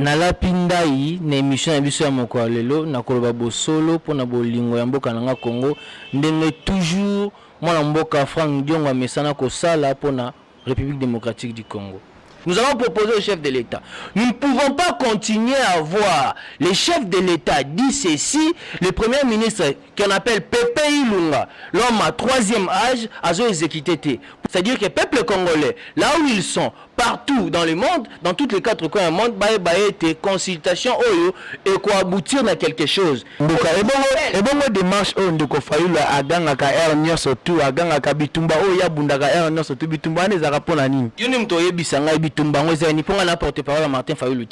na lapindai na émission ya biso ya moko lelo na koloba bosolo pona bolingo ya mboka nanga Congo ndenge toujours mwana mboka Frank Diongo mesana ko sala pona République démocratique du Congo. Nous allons proposer au chef de l'État. Nous ne pouvons pas continuer à voir les chefs de l'État dit ceci, le premier ministre qu'on appelle Pepe Ilunga, l'homme à 3e âge, a exécuté. C'est-à-dire que le peuple congolais, là où ils sont, partout dans le monde, dans toutes les 4 coins du monde, des consultations et quoi aboutir à quelque chose. Et bon, démarche on de Kofaïla à Gangaka Air Nyosotu, à Gangaka Bitumba, oh Yabundaka Air Nyosotu, Bitumba, les Araponani. Yunim Toye Bisanga Bitumba, on est pour un porte-parole à Martin Fayulu.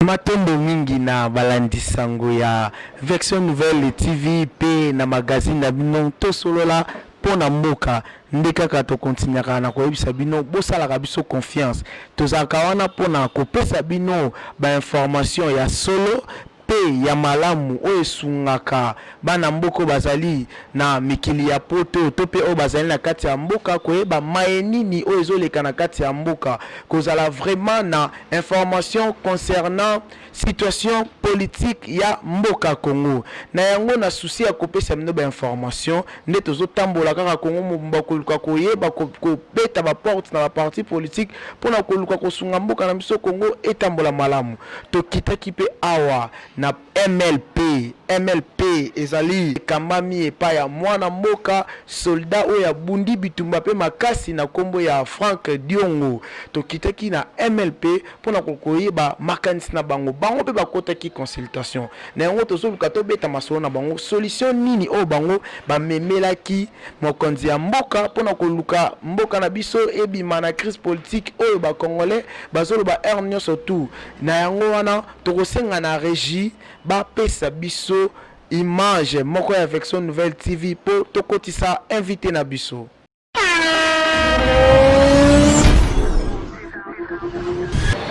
Matembo mingi na balandi sango ya Version Nouvelle TV pe na magazine na bino to solola pona mboka ndeka to continuera na koyebisa bino bosala biso confiance tozaka wana pona kopesa bino ba information ya solo pe ya malamu o esungaka bana mboko bazali na mikili ya poto to pe o bazali na kati ya mboka koyeba maenini o ezoleka na kati ya mboka kozala vraiment na information concernant situation politique ya mboka Congo na yango na souci ya kopesa bino ba information nde tozotambola kaka Congo mobimba koluka koyeba kobeta ba porte na ba parti politique pona koluka kosunga mboka na biso Congo etambola malamu tokitaki pe awa na MLP ezali kambami epa ya mwana mboka soldat oya bundi bitumba pe makasi na kombo ya Frank Diongo tokitaki na MLP pona kokoyeba makanisi na bango pe bakotaki consultation na yango tozoluka tobeta masolo na bango solution nini o bango bamemelaki mokonzi ya mboka pona koluka mboka na biso ebima na crise politique oyo ba congolais bazoloba ernyo surtout na yango wana tokosenga na régie ba pesa biso image moko ya Version Nouvelle TV po tokotisa invité na biso.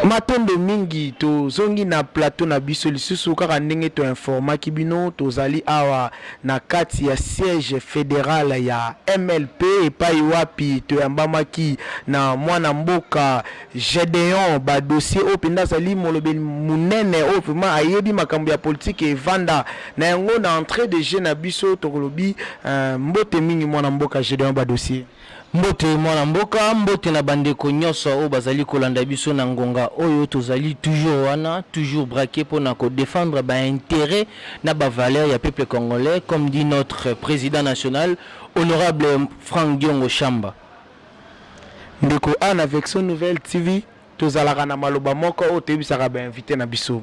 Matondo mingi to zongi na plateau na biso lisusu kaka ndenge to informaki bino tozali awa na kati ya siège fédéral ya MLP epai wapi to yambamaki na mwana mboka Gédéon ba dossier openda zali molobe munene opima ayebi makambo ya politique evanda na yango na entrée de jeu na biso tokolobi mbote mingi mwana mboka Gédéon ba dossier mbote mwana mboka mbote na bandeko nyonso o bazali kolanda biso na ngonga oyo tozali toujours wana toujours braqué pour na ko défendre ba intérêt na ba valeur ya peuple congolais comme dit notre président national honorable Frank Diongo Chamba. Ndeko ana Version Nouvelle TV tozalaka na maloba moko o tebisaka ba invité na biso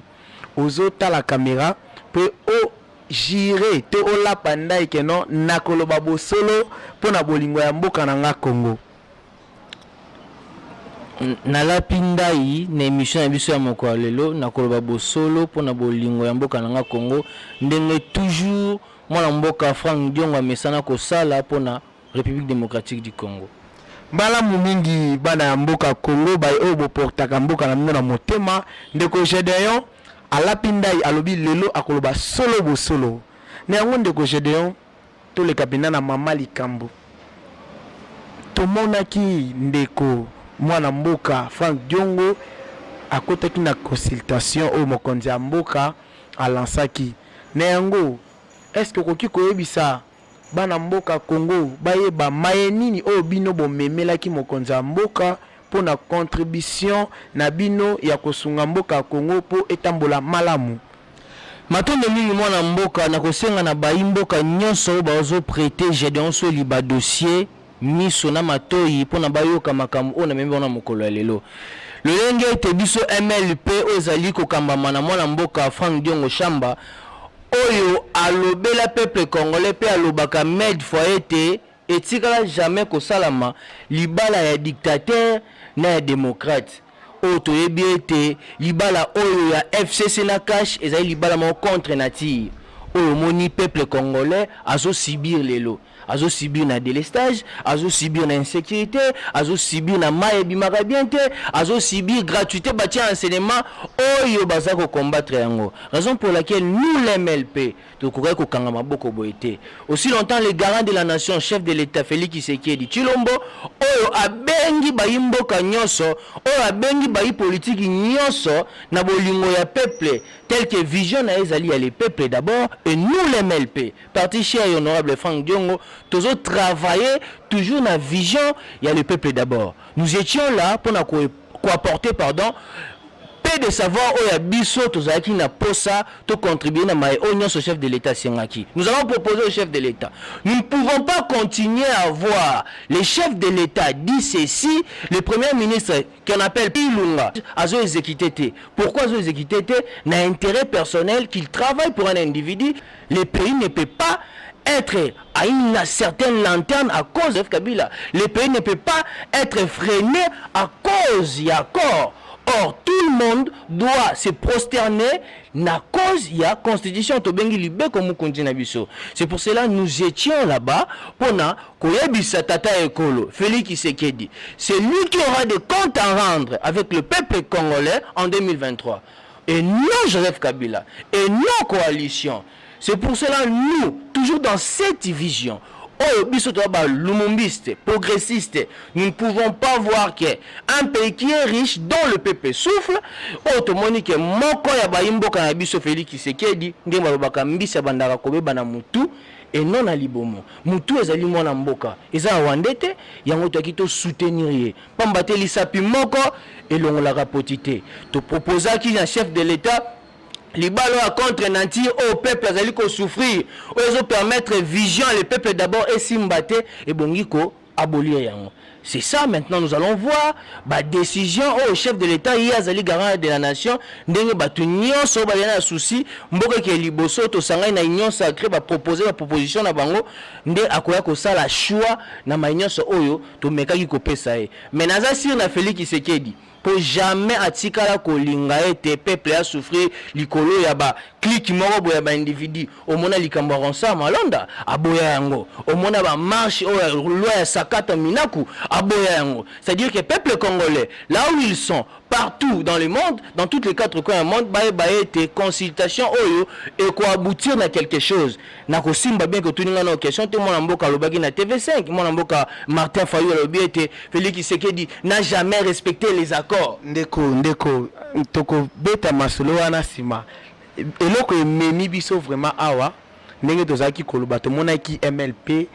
ozo tala caméra pe o jire te ola pandai keno na koloba bosolo pona bolingo ya mboka nanga Congo na lapindai na émission ya biso ya moko lelo na koloba bosolo pona bolingo ya mboka nanga Congo ndenge toujours mwana mboka Frank Diongo mesana ko sala pona République démocratique du Congo mbala mingi bana ya mboka Congo bai obo portaka mboka na mino na motema ndeko Gédéon alapindai alobi lelo akoloba solo bosolo na yango ndeko Gédéon to le kabina na mama likambo tomonaki ndeko mwana mboka Frank Diongo akotaki na consultation o mokonzi ya mboka alansaki na yango est-ce que koki koyebisa bana mboka Congo bayeba mayenini o bino bomemelaki mokonzi ya mboka pona contribution na bino ya kosunga mboka Congo po etambola malamu matondo mingi mwana mboka na kosenga na baimboka nyonso bazo prêter Gédéon so liba dossier miso na matoyi pona bayoka makambo ona membe ona mokolo lelo lolenge ete biso MLP ozali kokambama na mwana mboka Frank Diongo Chamba oyo alobela peuple congolais pe alobaka med fois ete etikala jamais kosalama libala ya dictateur na ya démocrate oyo toyebi ete libala oyo ya FCC na cash ezali libala mo contre nature au moni peuple congolais azo subir lelo, azo subir na délestage, azo subir na insécurité, azo subir na maye bimaka bien te, azo subir gratuité bâti enseignement oyo baza ko combattre yango. Raison pour laquelle nous les MLP to kokai ko kanga maboko boité. Aussi longtemps les garants de la nation, chef de l'État Félix Tshisekedi Tshilombo oyo abengi bayimboka nyonso, oyo abengi bayi politique nyonso na bolingo ya peuple tel que vision na ezali ya les peuples d'abord et nous les MLP parti cher et honorable Franck Diongo toujours travailler toujours na vision il y a le peuple d'abord. Nous étions là pour apporter pardon paix de savoir où y a biso tozaki na posa to contribuer na mai onyo ce chef de l'État Sengaki. Nous allons proposer au chef de l'État. Nous ne pouvons pas continuer à voir les chefs de l'État dit ceci, le premier ministre qu'on appelle Pilunga azo exécuté. Pourquoi azo exécuté? N'a intérêt personnel qu'il travaille pour un individu. Le pays ne peut pas être à une certaine lanterne à cause de Kabila. Le pays ne peut pas être freiné à cause y a corps. Or, tout le monde doit se prosterner na cause il y a constitution tobengi libe comme biso. C'est pour cela que nous étions là-bas pour na koyebisa tata ekolo Félix Tshisekedi. C'est lui qui aura des comptes à rendre avec le peuple congolais en 2023. Et non Joseph Kabila et non coalition. C'est pour cela nous, toujours dans cette vision, lumumbiste, progressiste, nous ne pouvons pas voir qu'un pays qui est riche, dont le peuple souffle, automonique, moko ya baimbo kanabiso Félix Tshisekedi, ngema baka mbisa bandaka kobeba na mutu, et non à libomo. Mutu ezali mwana mboka. Eza wandete, yango to soutenir ye. Pambate lisapi moko, et l'on la rapotité. To proposa qui un chef de l'État, Libalo a contre nanti au peuple azali ko souffrir. Ozo permettre vision le peuple d'abord et simbate et bongiko abolir yango. C'est ça maintenant nous allons voir ba décision au chef de l'État hier azali garant de la nation ndenge batu nyonso ba yana souci mboka ke liboso to sanga na union sacrée ba proposer la proposition na bango nde akoya ko sala choix na ma nyonso oyo to mekaki ko pesa e. Mais naza sir na Félix Tshisekedi pour jamais atikala kolinga ete peuple a souffrir likolo ya ba clique moko boya ba individu au mona likambo ronsa malonda aboya yango au mona ba marche o loi ya sakata minaku aboya yango. C'est-à-dire que peuple congolais là où ils sont partout dans le monde, dans toutes les quatre coins du monde, ba été consultation oyo et quoi aboutir à quelque chose. Na ko simba bien que tout ninga na question te mona mboka lobaki na TV5, mona mboka Martin Fayou lobi ete Félix Tshisekedi n'a jamais respecté les accords. Ndeko toko beta masolo wana sima. Eloko ememi biso vraiment awa ndenge tozaki koloba to mona ki MLP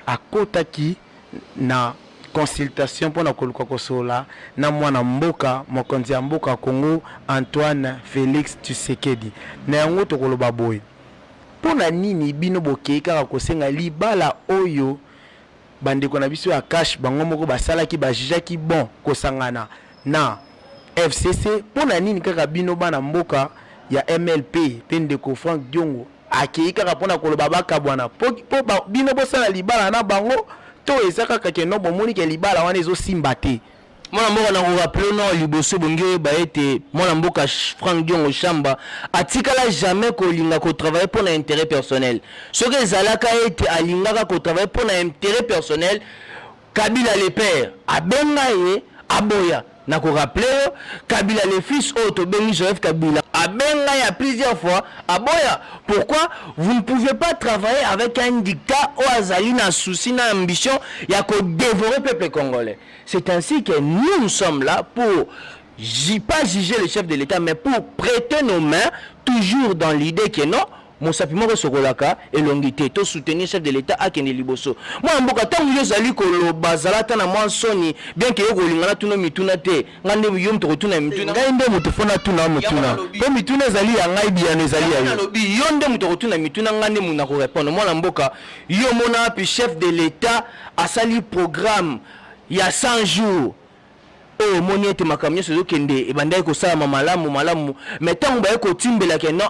akotaki na consultation pour na koluka kosola na mwana mboka mokonzi ya mboka Congo Antoine Félix Tshisekedi na yango to koloba boy pona nini bino bokeika kosenga libala oyo bandeko na biso ya cash bango moko basala ki bajijaki bon kosangana na FCC pona nini kaka bino bana mboka ya MLP pendeko Franck Diongo akeika pona koloba bakabwana po bino bosala libala na bango to ezaka kake no bomoni ke libala wana ezo simbate mwana mboka na ko rappeler no liboso bonge ba ete mwana mboka Franck Diongo Chamba atikala jamais ko linga ko travailler pour l'intérêt personnel. Ce que zalaka ete alingaka ko travailler pour l'intérêt personnel Kabila le père abenga ye aboya na ko rappeler Kabila le fils auto bengi Joseph Kabila abenga ya plusieurs fois aboya. Pourquoi vous ne pouvez pas travailler avec un dictat ou azali na souci na ambition ya ko dévorer le peuple congolais? C'est ainsi que nous sommes là pour pas juger le chef de l'État mais pour prêter nos mains toujours dans l'idée que non Mosapimo Sokolaka et longité to soutenir chef de l'État à Kende Liboso. Moi mboka tangu yo zali ko lo bazalata na mwa soni bien que yo kolingana tuna mituna te ngande yo mto tuna mituna ngainde mutufona tuna mutuna po mituna zali ya ngai bia ne zali ya yo yo nde mto tuna mituna ngande muna ko répondre moi mboka yo mona puis chef de l'État a sali programme il y a 100 jours oh moni ete makamyo so kende e banda ko sala malamu mais tant ba ko timbela ke non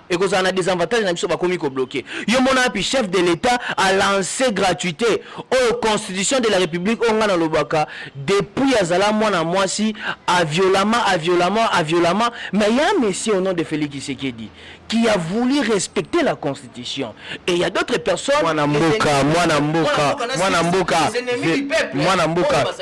et ko ça na des avantages na biso ba komi ko bloquer yo mona puis chef de l'état a lancé gratuité oh constitution de la république on ngana lobaka depuis azala mwana mwasi a violemment mais il y a un monsieur au nom de Félix Tshisekedi qui a voulu respecter la constitution et il y a d'autres personnes mwana mboka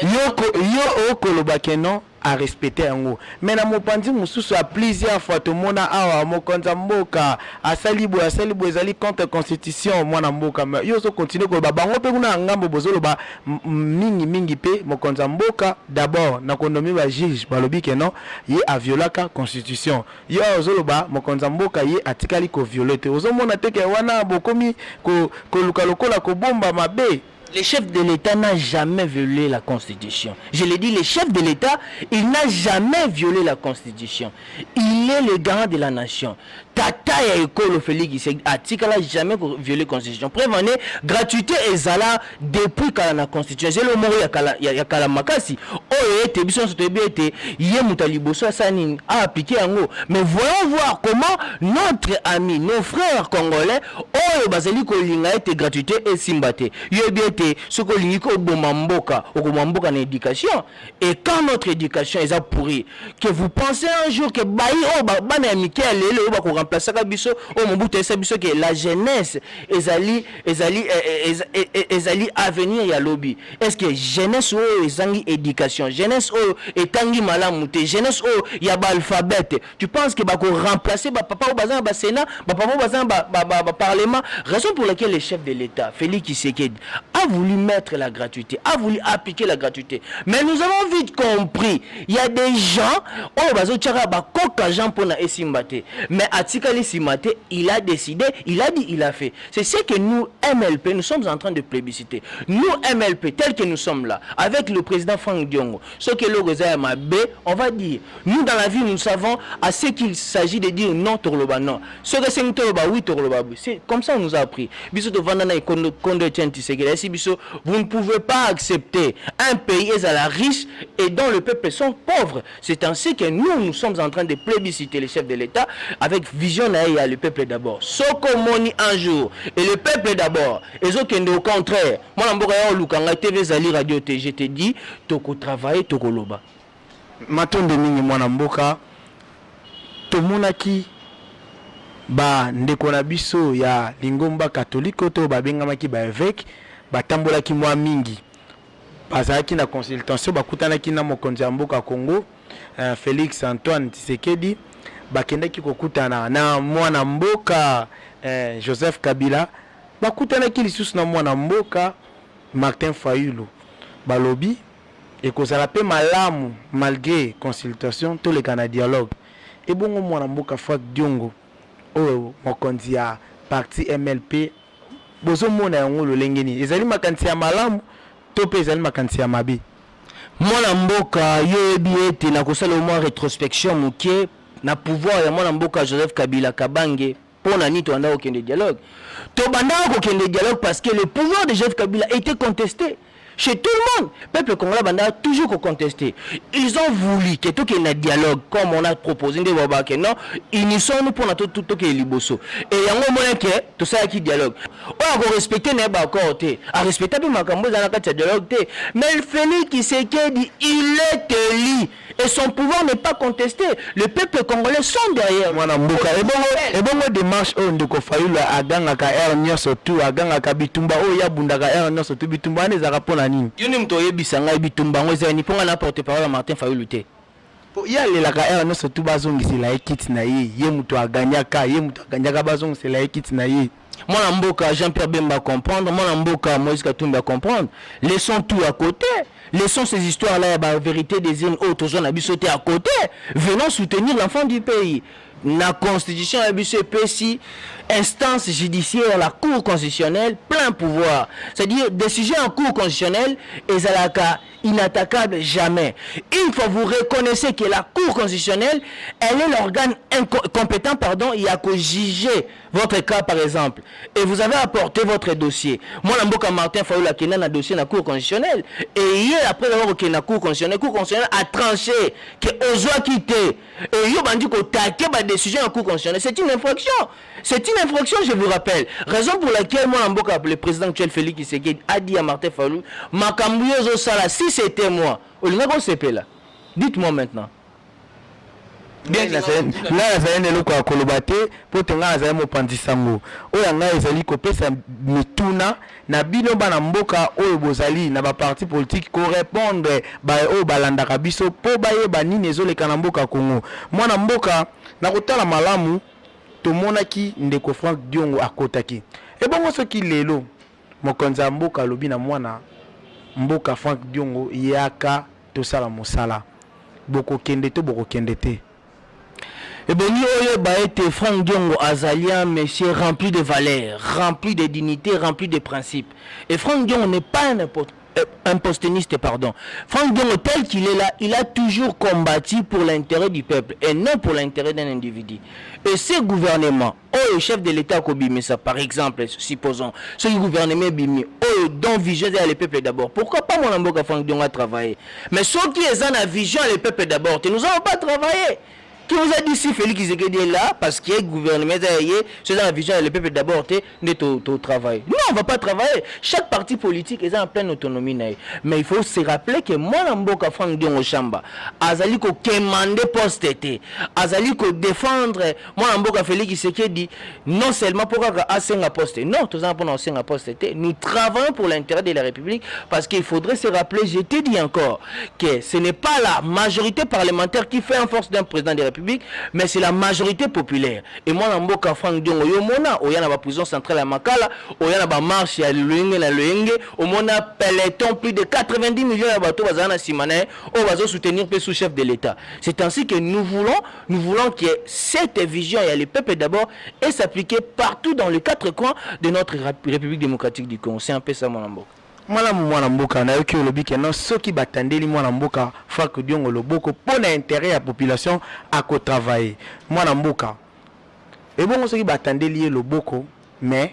yo okoloba kenon a respecter yango mais na mopanzi mususu a plusieurs fois to mona awa mokonza mboka asalibo ezali contre constitution mwana mboka yo so continue ko bango pe kuna ngambo bozolo ba mingi pe mokonza mboka d'abord na kondomi ba juge balobi kenon ye a violaka constitution yo ozolo ba mokonza mboka ye atikali ko violer te ozo mona teke wana bokomi ko luka lokola ko bomba mabe. Le chef de l'État n'a jamais violé la Constitution. Je l'ai dit, le chef de l'État, il n'a jamais violé la Constitution. Il est le garant de la nation. Tata ya école Félix Tshisekedi n'a jamais violé la Constitution. Prévenez, gratuité et zala depuis qu'à la Constitution. J'ai le mot ya kala makasi. Oh ete bison sotebi ete yé mutaliboso sani a appliqué en haut. Mais voyons voir comment notre ami, nos frères congolais, oh bazeli ko linga ete gratuité et simbate. Yebi ete soko lingi ko bomba mboka na éducation. Et quand notre éducation est pourrie, que vous pensez un jour que bayi oh bana Mikel lele oh ba ko remplacer ka biso oh mobutu esa biso que la jeunesse ezali avenir ya lobby. Est-ce que jeunesse oh ezangi éducation, jeunesse oh etangi malamu te, jeunesse oh ya ba alphabet, tu penses que ba ko remplacer ba papa ou bazan ba sénat, ba papa ou bazan ba parlement? Raison pour laquelle le chef de l'État Félix Tshisekedi a voulu mettre la gratuité, a voulu appliquer la gratuité. Mais nous avons vite compris, il y a des gens oh bazo tchara ba koka Jean pona esimbate. Mais atikali simate, il a décidé, il a dit, il a fait. C'est ce que nous MLP nous sommes en train de plébisciter. Nous MLP tel que nous sommes là avec le président Franck Diongo. Ce que le Goza Mabé, on va dire, nous dans la vie nous savons à ce qu'il s'agit de dire non Torloba non. Ce que c'est Torloba oui Torloba oui. C'est comme ça on nous a appris. Biso de Vandana et Kondo vous ne pouvez pas accepter un pays est à la riche et dont le peuple sont pauvres. C'est ainsi que nous sommes en train de plébisciter les chefs de l'État avec vision à le peuple d'abord. Soko moni un jour et le peuple d'abord. Et ce qui au contraire. Moi l'amboka lukanga TV Zali Radio T. Je te dis toko travailler toko loba. Matonde mingi mwana mboka tomonaki ba ndeko na biso ya lingomba catholique to babengamaki ba évêque batambolaki mwa mingi bazalaki na consultation bakutanaki na mokonzi ya mboka Congo Félix Antoine Tshisekedi bakendaki kokutana na mwana mboka Joseph Kabila bakutanaki lisusu na mwana mboka Martin Fayulu balobi ekozala pe malamu malgré consultation to le kana dialogue et bongo mwana mboka Franck Diongo o mokonzi ya parti MLP bozo mona yango lolengeni ezali makanisi ya malamu to pe ezali makanisi ya mabe. Mwana mboka yebi ete na kosala au moins rétrospection mukie na pouvoir ya mwana mboka Joseph Kabila Kabange pona ni to anda okende dialogue to banda okende dialogue parce que le pouvoir de Joseph Kabila était contesté chez tout le monde. Peuple congolais banda toujours contesté. Ils ont voulu que tout qu'il y ait un dialogue comme on a proposé de voir que non, ils sont nous pour tout que liboso. Et il y a un moment que tout ça qui dialogue. On va respecter n'est pas encore té. À respecter bien ma cambo dans la carte dialogue té. Mais le Félix Tshisekedi il est élu et son pouvoir n'est pas contesté. Le peuple congolais sont derrière. Mwana mboka et bon démarche on de ko Fayulu aganga ka er nyoso tu aganga ka bitumba o ya bundaka er nyoso tu bitumba ne za rapona nini. Yoni mto yebisanga bitumba ngo ezani ponga na porte parole Martin Fayulu te. Po ya lelaka er nyoso tu bazongisela ekiti na ye mto aganyaka bazongisela ekiti na ye. Mwana mboka Jean-Pierre Bemba comprendre, mwana mboka Moïse Katumbi à comprendre. Laissons tout à côté. Laissons ces histoires-là, la vérité des îles autres, zones abissoté à côté. Venons soutenir l'enfant du pays. La constitution abissée si instance judiciaire, la Cour constitutionnelle, plein pouvoir. C'est-à-dire, décision en Cour constitutionnelle, et Zalaka, inattaquable jamais. Une fois vous reconnaissez que la Cour constitutionnelle, elle est l'organe compétent, il y a qu'à juger votre cas, par exemple. Et vous avez apporté votre dossier. Moi, Lamboka Martin Fayoulou a un dossier dans la Cour constitutionnelle. Et hier, après avoir qu'il la Cour constitutionnelle a tranché que Ozoa quitté. Et yo bandi ko taqué ma décision en Cour constitutionnelle. C'est une infraction. C'est une infraction, je vous rappelle. Raison pour laquelle moi, Lamboka, le président actuel Félix Tshisekedi a dit à Martin Fayoulou, Makambouyo Sala, si c'était moi, dites-moi maintenant. Bien là ça ne loko akolobate po tenga za mo pandisango oya nga ezali kopesa mituna na bino bana mboka oyo bozali na ba parti politique ko répondre ba o balanda kabiso po bayeba nini ezoleka na mboka Kongo mwana mboka na kotala malamu tomonaki ndeko Frank Diongo akotaki e bongo soki lelo mokonza mboka lobi na mwana mboka Frank Diongo yaka tosala mosala boko kende to boko kende te. Et bien, Frank Diongo Azalia, monsieur rempli de valeurs, rempli de dignité, rempli de principes. Et Frank Diongo n'est pas un posténiste, pardon. Frank Diongo, tel qu'il est là, il a toujours combattu pour l'intérêt du peuple et non pour l'intérêt d'un individu. Et ce gouvernement, le chef de l'État Kobimisa, par exemple, supposons, ce gouvernement Bimi, dont vision est le peuple d'abord. Pourquoi pas mon amboka Frank Diongo a travaillé? Mais ceux qui ont la vision, le peuple d'abord, nous n'avons pas travaillé. Qui vous a dit si Félix Tshisekedi est là parce qu'il y a le gouvernement, c'est dans la vision le peuple d'abord n'est au travail. Non, on ne va pas travailler. Chaque parti politique est en pleine autonomie. Mais il faut se rappeler que moi, Mboka Frank Diongo Chamba, Azali ko kemande poste été, Azali ko défendre moi Mboka Félix Tshisekedi non seulement pour asenga poste, non, tout ça pour asenga poste été. Nous travaillons pour l'intérêt de la République parce qu'il faudrait se rappeler, je te dis encore, que ce n'est pas la majorité parlementaire qui fait en force d'un président de la République. Mais c'est la majorité populaire. Et moi, dans Mboka Frank Diongo, il y a la prison centrale à Makala, il y a la marche à Luenge, au mona peloton, plus de 90 millions de bateaux, on va soutenir le sous-chef de l'État. C'est ainsi que nous voulons que cette vision, et le peuple d'abord, et s'appliquer partout dans les 4 coins de notre République démocratique du Congo. C'est un peu ça, mon Mboka. Mwana mboka na yoki olobi ke non soki batandeli mwana mboka Frank Diongo loboko pona intérêt ya population ako travailler mwana mboka e bongo soki batandeli loboko mais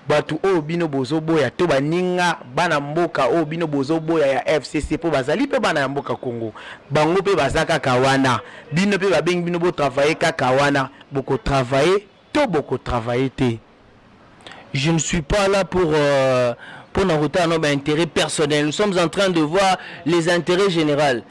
batu o bino bozo boya to baninga bana mboka o bino bozo boya ya FCC po bazali pe bana ya mboka Congo bango pe bazaka kawana bino pe babengi bino bo travailler ka kawana boko travailler to boko travailler te. Je ne suis pas là pour nos intérêts personnels. Nous sommes en train de voir les intérêts généraux.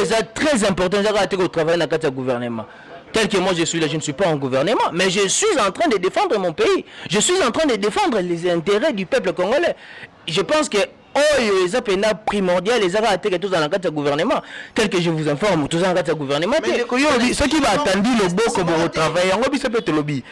C'est très important de travailler dans le gouvernement. Tel que moi je suis là, je ne suis pas en gouvernement, mais je suis en train de défendre mon pays. Je suis en train de défendre les intérêts du peuple congolais. Je pense que les appels primordial, les arrêts tous dans le gouvernement. Tel que je vous informe, tous dans le gouvernement. Mais ceux qui attendent le boko pour travailler, on va se lobby.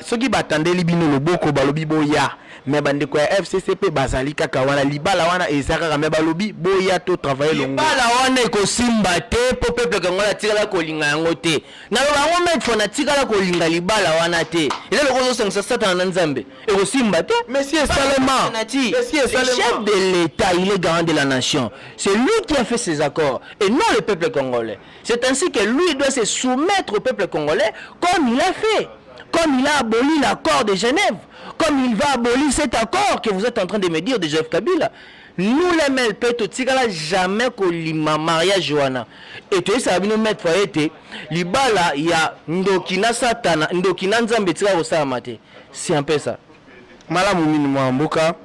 Ceux qui attendent le boko, balobi boya. Mais bande quoi FCCP bazali kaka wana libala wana ezaka me balobi boya to travailler longo. Libala wana ko simba te po peuple kangola tikala ko linga yango te. Na lo bango met fona tikala ko linga libala wana te. Eza loko zo sangsa sata na nzambe. E ko simba te. Monsieur Salema. Monsieur Salema. Le chef de l'État, il est garant de la nation. C'est lui qui a fait ces accords et non le peuple congolais. C'est ainsi que lui doit se soumettre au peuple congolais comme il a fait. Comme il a aboli l'accord de Genève, comme il va abolir cet accord que vous êtes en train de me dire de Joseph Kabila. Nous les MLP, tout ça jamais que l'ima mariage Joana. Et tu sais, nous mettre foyete, libala il y a ndokina satana, ndokina nzambe tira rosa mate. C'est un peu ça. Malamu mini mwambuka.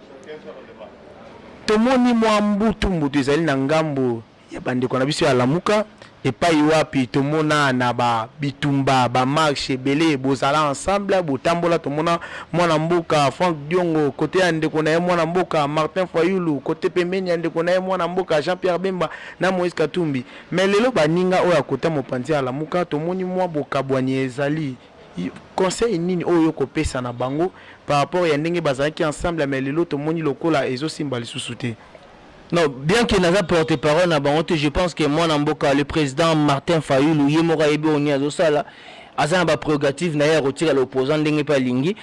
Tomoni mwambutu mbutu ezali na ngambo ya bandeko na biso ya lamuka. Et pas wapi tomona na ba bitumba ba marche belé bozala ensemble botambola tomona mwana mboka Frank Diongo côté ande kona mwana mboka Martin Fayoulou côté pembeni ande kona mwana mboka Jean-Pierre Bemba na Moïse Katumbi mais lelo baninga oya kota mopanzi ala muka tomoni mwa bokabwani ezali conseil nini oyo kopesa na bango par rapport ya ndenge bazalaki ensemble mais lelo tomoni lokola ezo simba lisusu te. Non, bien qu'il n'a pas porté-parole à Bangote, je pense que moi, Namboka, le président Martin Fayoulou, Yemora Ebe Oniazosala, Azana ba prérogative na ya retirer l'opposant ndenge pa lingi.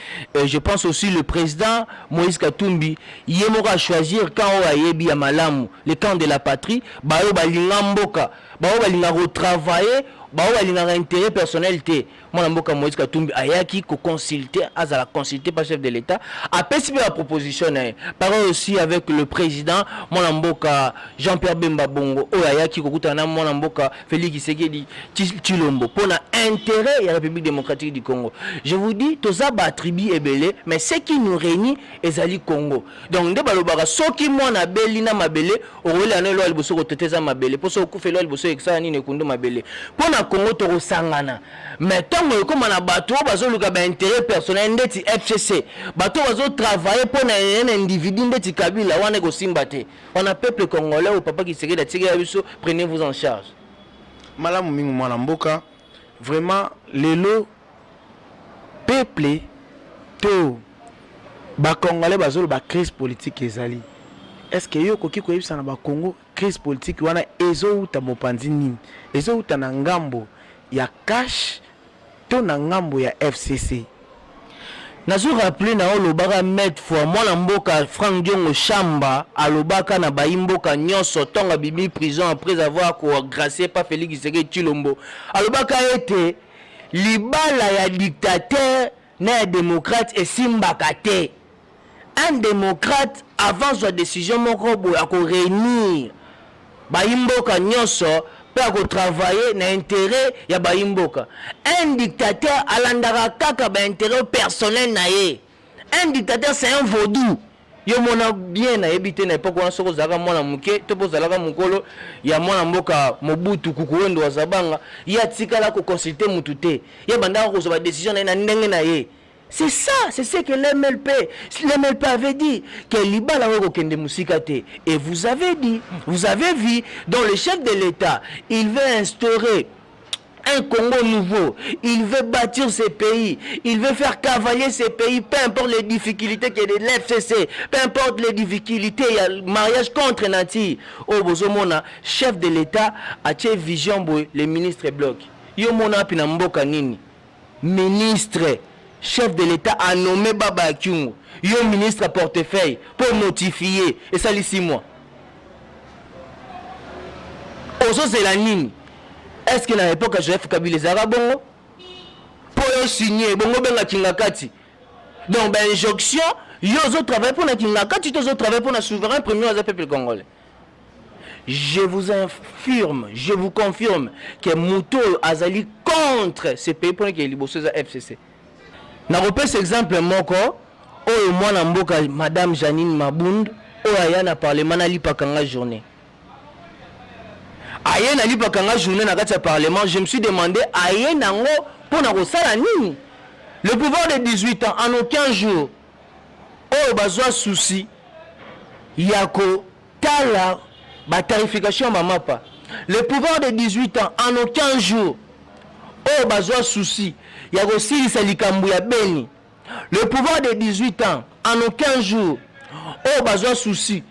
Je pense aussi le président Moïse Katumbi yemo a choisir quand o ayebi ya malamu le camp de la patrie ba yo balinga mboka ba yo balinga retravailler ba yo balinga intérêt personnel te mwana mboka Moïse Katumbi ayaki ko consulter azala consulter par chef de l'état après la proposition na parole aussi avec le président mwana mboka Jean-Pierre Bemba Bongo o ayaki ko kutana mwana mboka Félix Tshisekedi Tshilombo pour na intérêt la République démocratique du Congo. Je vous dis toza ba tribu ebele mais ce qui nous réunit ezali Congo. Donc nde balobaka soki mwana beli na mabele orole anelo aliboso ko teteza mabele poso ku felo aliboso eksa ni ne kundo mabele. Pona Congo to sangana. Mais tant que na bato bazo luka ba intérêt personnel ndeti FCC. Bato bazo travailler pour un individu ndeti Kabila wana ko simbate. On a peuple congolais au papa qui serait tiré à biso, prenez-vous en charge. Malamu mingi mwana mboka vraiment lelo peuple to ba congolais bazolo ba crise politique ezali. Est-ce que yo koki koyebisa na ba Congo crise politique wana ezo uta mopanzi nini? Ezo uta na ngambo ya cash to na ngambo ya FCC. Nazo rappeler na olobaka mettre fois mwana mboka Frank Diongo Chamba alobaka na baimboka nyonso tonga bibi prison après avoir gracié par Félix Tshisekedi Tshilombo. Alobaka ete libala ya dictateur na démocrate et simbaka te. Un démocrate avant sa décision moko boya ko réunir baimboka nyonso pour travailler na intérêt ya baimboka. Un dictateur alandaka kaka ba intérêt personnel na ye. Un dictateur c'est un vaudou. Yo mona bien na ebité na époque wana soko zaka mwana muke to bozalaka mukolo ya mwana mboka Mobutu kukuwendo wa Zabanga ya tikala ko consulter mutu te. Ya bandaka ko ba décision na ndenge na ye. C'est ça, c'est ce que l'MLP avait dit, que Libala Kende Musikate. Et vous avez dit, vous avez vu, dans le chef de l'État, il veut instaurer un Congo nouveau, il veut bâtir ces pays, il veut faire cavalier ces pays, peu importe les difficultés qu'il y a de l'FCC, peu importe les difficultés, il y a le mariage contre Nati. Oh, Bozomona, chef de l'État, a tché vision, boy, le ministre bloc. Yo mona pinamboka nini, ministre. Chef de l'État a nommé Baba Kyungu, yo ministre à portefeuille, pour notifier, et ça les 6 mois. Oso c'est la ligne. Est-ce que dans l'époque Joseph Kabila les Arabes pour signer, bongo benga Kingakati. Donc ben injonction, yo zo travailler pour la Kingakati, yo zo travailler pour le souverain premier des peuple congolais. Je vous affirme, je vous confirme que Mouto Azali contre ce pays pour qu'il libosse à FCC. Na repese exemple moko oyo mwana mboka madame Janine Mabund oyo aya na parlement na lipakanga journée. Aye na lipakanga journée na kati ya parlement, je me suis demandé aye nango pona kosala nini? Le pouvoir de 18 ans en aucun jour oyo bazwa souci yako tala ba tarification mamapa. Le pouvoir de 18 ans en aucun jour oyo bazwa souci ya kosilisa likambo ya beni. Le pouvoir de 18 ans en aucun jour oyo bazwa souci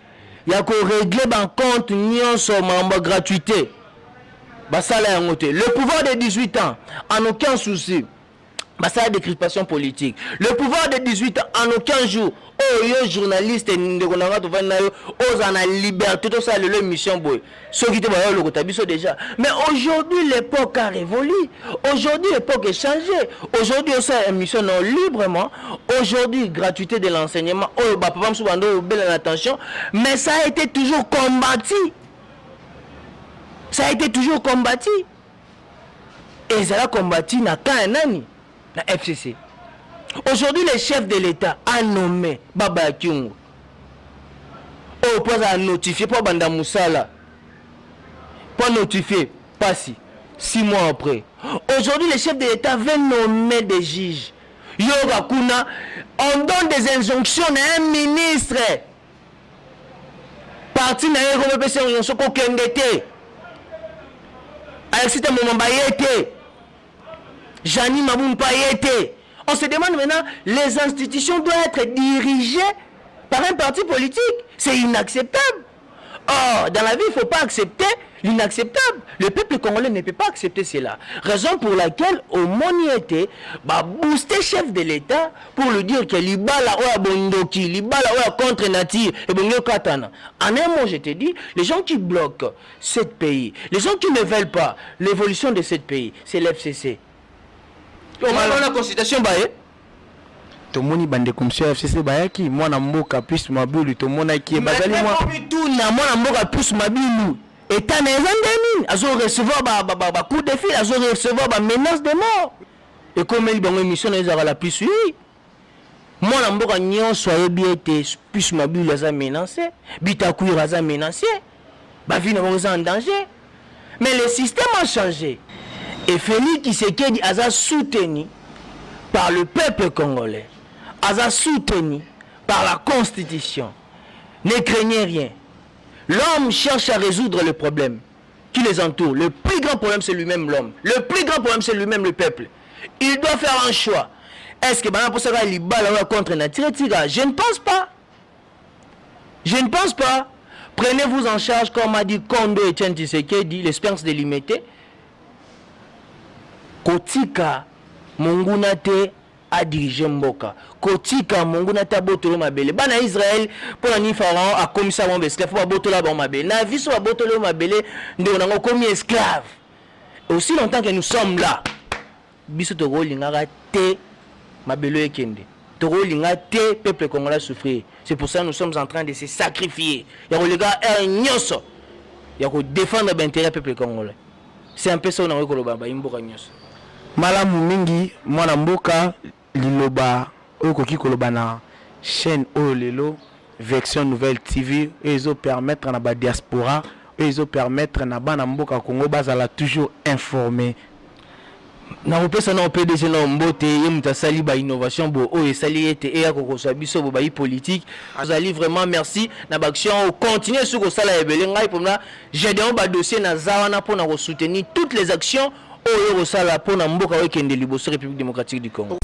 ya ko régler ban compte nyonso mamba gratuité basala yango te. Le pouvoir de 18 ans en aucun souci basala décrispation politique. Le pouvoir de 18 ans en aucun jour oh yo journaliste ndeko nanga to vana yo oza na liberté to ça le mission boy so qui te ba yo lokota biso déjà. Mais aujourd'hui l'époque a révolu, aujourd'hui l'époque est changée, aujourd'hui ça émission non librement, aujourd'hui gratuité de l'enseignement oh ba papa mso bando belle attention, mais ça a été toujours combattu, ça a été toujours combattu et ça a combattu na ka nani na FCC. Aujourd'hui, le chef de l'État a nommé Baba Kyungu. Oh, pour notifier, pour Banda Moussala. Pour notifier, pas si. 6 mois après. Aujourd'hui, le chef de l'État veut nommer des juges. Yoga Kuna, on donne des injonctions à un ministre. Parti na yego pese on soko kendete. Alexis Momamba yete. Jani Maboum Payete. On se demande maintenant, les institutions doivent être dirigées par un parti politique. C'est inacceptable. Or, dans la vie, il ne faut pas accepter l'inacceptable. Le peuple congolais ne peut pas accepter cela. Raison pour laquelle, au Moniété, booster chef de l'État pour lui dire que l'Ibala ou Bondoki, l'Ibala ou contre nature, et Bongo Katana. En un mot, je te dis, les gens qui bloquent ce pays, les gens qui ne veulent pas l'évolution de ce pays, c'est l'FCC. On a la consultation, tomoni bande komisio FCC bayaki mwana mboka plus mabulu tomona ki bazali mwa bituna mwana mboka plus mabilu état na ezandeni azo recevoir ba coup de fil azo recevoir ba menace de mort et comme il bango émission na ezaka la plus oui mwana mboka nyonso ayebi ete plus mabilu aza menacé bitakuira aza menacé ba vie na bango en danger mais le système a changé et Félix Tshisekedi aza soutenu par le peuple congolais, aza soutenu par la Constitution. Ne craignez rien. L'homme cherche à résoudre le problème qui les entoure. Le plus grand problème, c'est lui-même l'homme. Le plus grand problème, c'est lui-même le peuple. Il doit faire un choix. Est-ce que pour ça, il va contre nature? Je ne pense pas. Je ne pense pas. Prenez-vous en charge, comme a dit Kondo Etienne Tshisekedi, l'espérance délimitée. Kotika Monguna te a dirigé Mboka. Kotika Monguna te a botolo mabele. Bana Israël pour la Pharaon a commis ça mon esclave pour botolo ba mabele. Na vie so botolo mabele nde on a commis esclave. Aussi longtemps que nous sommes là. Biso to rolingara te mabelo ekende. To rolinga te peuple congolais souffrir. C'est pour ça que nous sommes en train de se sacrifier. Ya ko lega nyoso. Ya ko défendre l'intérêt du peuple congolais. C'est un peu ça on a ko loba ba imboka nyoso. Malamu mingi mwana mboka liloba okoki koloba na chaîne Olelo version nouvelle TV ezo permettre na ba diaspora ezo permettre na bana mboka Congo bazala toujours informé na opesa na PDG na mbote ye mutasali ba innovation bo o esali ete e akokosa biso bo ba politique azali vraiment merci na ba action au continuer sur ko sala ebele ngai pomna j'ai des ba dossier na zawana pour na soutenir toutes les actions Oyo Sala pour Namboka Wekende Liboso République démocratique du Congo.